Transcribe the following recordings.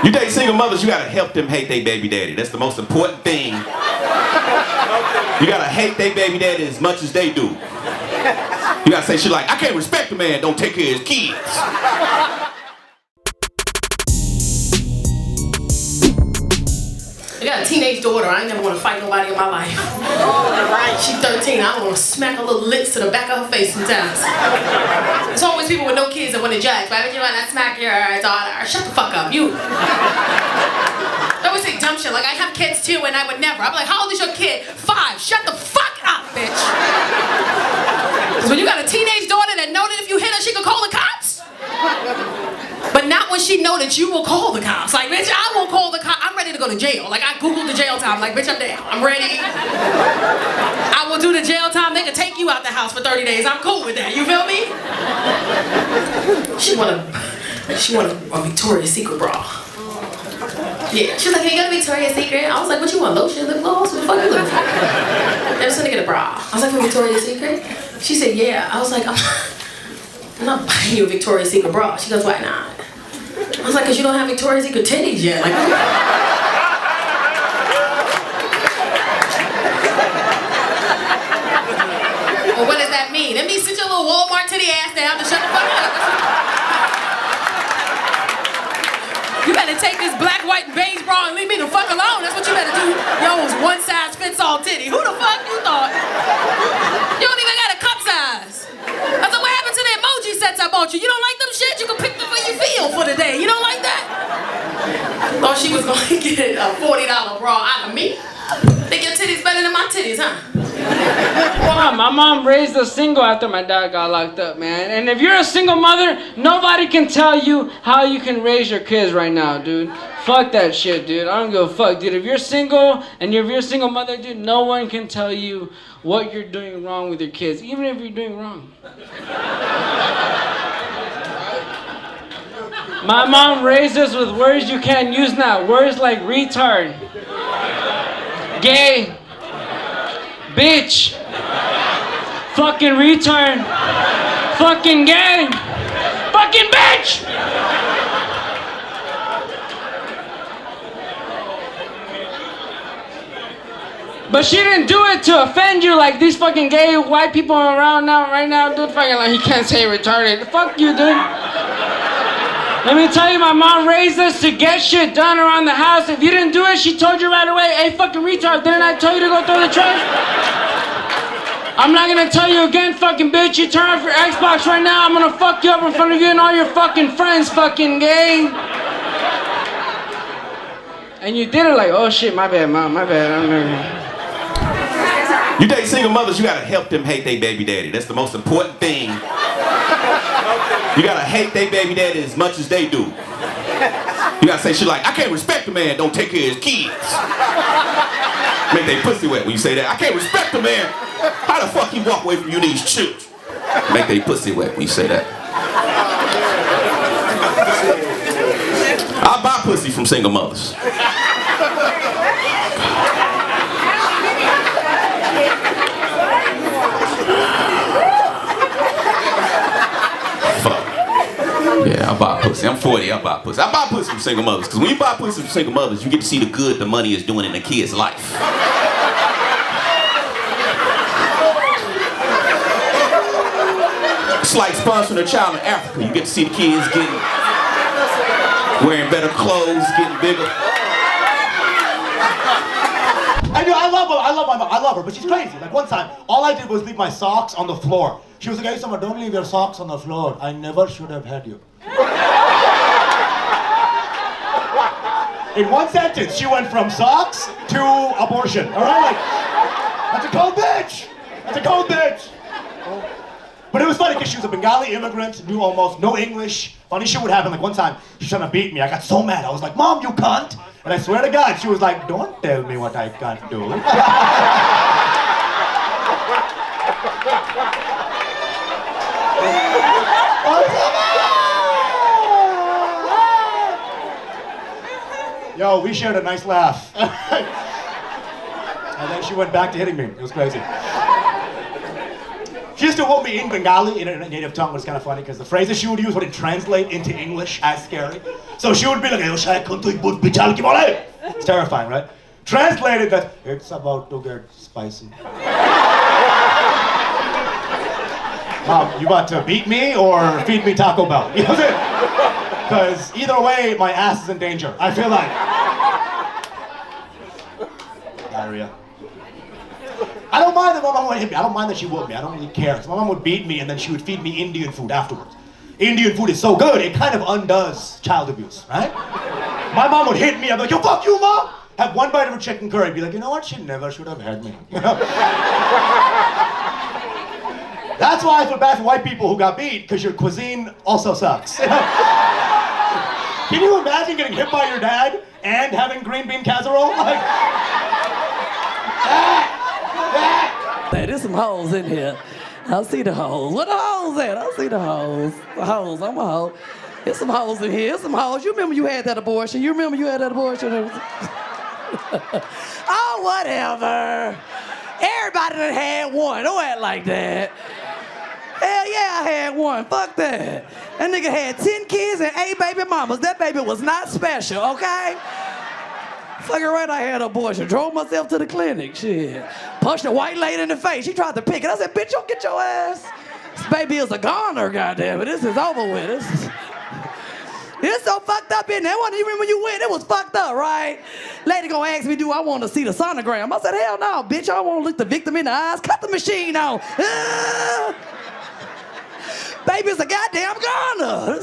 You date single mothers, you gotta help them hate their baby daddy. That's the most important thing. You gotta hate their baby daddy as much as they do. You gotta say shit like, I can't respect a man, don't take care of his kids. I got a teenage daughter. I ain't never want to fight nobody in my life. She's 13. I want to smack her little lips to the back of her face sometimes. There's always people with no kids that want to judge. Why would you want to smack your daughter? Shut the fuck up, you. I always say dumb shit like, I have kids too and I would never. I'm like, how old is your kid? 5. Shut the fuck up, bitch. Because when you got a teenage daughter that know that if you hit her, she could call the cops. But not when she know that you will call the cops. Like, bitch, I won't call the cops. I'm ready to go to jail. Like, I Googled the jail time. Like, bitch, I'm down. I'm ready. I will do the jail time. They can take you out the house for 30 days. I'm cool with that. You feel me? She want a Victoria's Secret bra. Yeah. She was like, can you go to Victoria's Secret? I was like, what you want, lotion, lip gloss? What the fuck you looking for? I was gonna get a bra. I was like, for Victoria's Secret? She said, yeah. I was like, I'm not buying you a Victoria's Secret bra. She goes, why not? I was like, because you don't have Victoria's Secret titties yet. Like, well, what does that mean? That means sit your little Walmart titty ass down to shut the fuck up. You better take this black, white, and beige bra and leave me the fuck alone. That's what you better do. Yo's one size fits all titty. Who the fuck you thought? You don't even got a cup size. I said, what happened to the emoji sets I bought you? You don't like them shit? You can pick the way you feel for the day. You don't like that? Thought she was gonna get a $40 bra out of me. Think your titties better than my titties, huh? Wow, my mom raised us single after my dad got locked up, man. And if you're a single mother, nobody can tell you how you can raise your kids right now, dude. Fuck that shit, dude. I don't give a fuck, dude. If you're single and if you're a single mother, dude, no one can tell you what you're doing wrong with your kids, even if you're doing wrong. My mom raised us with words you can't use now. Words like retard, gay, bitch, fucking retard, fucking gay, fucking bitch! But she didn't do it to offend you like these fucking gay white people around now, right now, dude. Fucking like, he can't say retarded. Fuck you, dude. Let me tell you, my mom raised us to get shit done around the house. If you didn't do it, she told you right away, hey, fucking retard, didn't I tell you to go throw the trash? I'm not gonna tell you again, fucking bitch. You turn off your Xbox right now, I'm gonna fuck you up in front of you and all your fucking friends, fucking gay. And you did it like, oh shit, my bad, mom, my bad. You date single mothers, you gotta help them hate their baby daddy. That's the most important thing. You gotta hate their baby daddy as much as they do. You gotta say shit like, I can't respect a man, don't take care of his kids. Make they pussy wet when you say that. I can't respect a man. How the fuck he walk away from you and these children? Make they pussy wet when you say that. I buy pussy from single mothers. Yeah, I buy pussy. I'm 40, I buy pussy. I buy pussy from single mothers. Because when you buy pussy from single mothers, you get to see the good the money is doing in the kid's life. It's like sponsoring a child in Africa. You get to see the kids wearing better clothes, getting bigger. I love her, but she's crazy. Like one time, all I did was leave my socks on the floor. She was like, hey, Summer, don't leave your socks on the floor. I never should have had you. In one sentence, she went from socks to abortion. All right, like, that's a cold bitch. That's a cold bitch. But it was funny because she was a Bengali immigrant, knew almost no English. Funny shit would happen. Like one time, she was trying to beat me. I got so mad. I was like, Mom, you cunt. And I swear to God, she was like, don't tell me what I can't do. Yo, we shared a nice laugh. And then she went back to hitting me. It was crazy. She used to whoop me in Bengali, in a native tongue, which is kind of funny because the phrases she would use wouldn't translate into English as scary. So she would be like, it's terrifying, right? Translated that, it's about to get spicy. Mom, you about to beat me or feed me Taco Bell? You know what I'm saying? Because either way, my ass is in danger. I feel like. Diarrhea. I don't mind that my mom would hit me. I don't mind that she whooped me. I don't really care. So my mom would beat me and then she would feed me Indian food afterwards. Indian food is so good, it kind of undoes child abuse, right? My mom would hit me. I'd be like, yo, fuck you, Mom. Have one bite of her chicken curry. Be like, you know what? She never should have had me. You know? That's why I feel bad for white people who got beat, because your cuisine also sucks. You know? Can you imagine getting hit by your dad and having green bean casserole? Like, There's some hoes in here. I see the hoes. Where the hoes at? I see the hoes. The hoes. I'm a hoe. There's some hoes in here. There's some hoes. You remember you had that abortion? You remember you had that abortion? Oh, whatever. Everybody done had one. Don't act like that. Hell yeah, I had one. Fuck that. That nigga had 10 kids and 8 baby mamas. That baby was not special, okay? Fucking right, I had an abortion. Drove myself to the clinic, shit. Punched a white lady in the face. She tried to pick it. I said, bitch, don't get your ass. This baby is a goner, goddamn it. This is over with. It's so fucked up in there. It wasn't even when you went. It was fucked up, right? Lady gonna ask me, do I want to see the sonogram? I said, hell no, bitch. I want to look the victim in the eyes. Cut the machine on. Baby's a goddamn goner.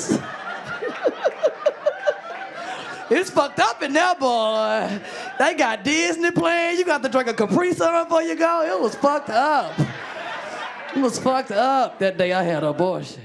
It's fucked up in there, boy. They got Disney playing. You got to drink a Capri Sun before you go. It was fucked up. It was fucked up that day I had an abortion.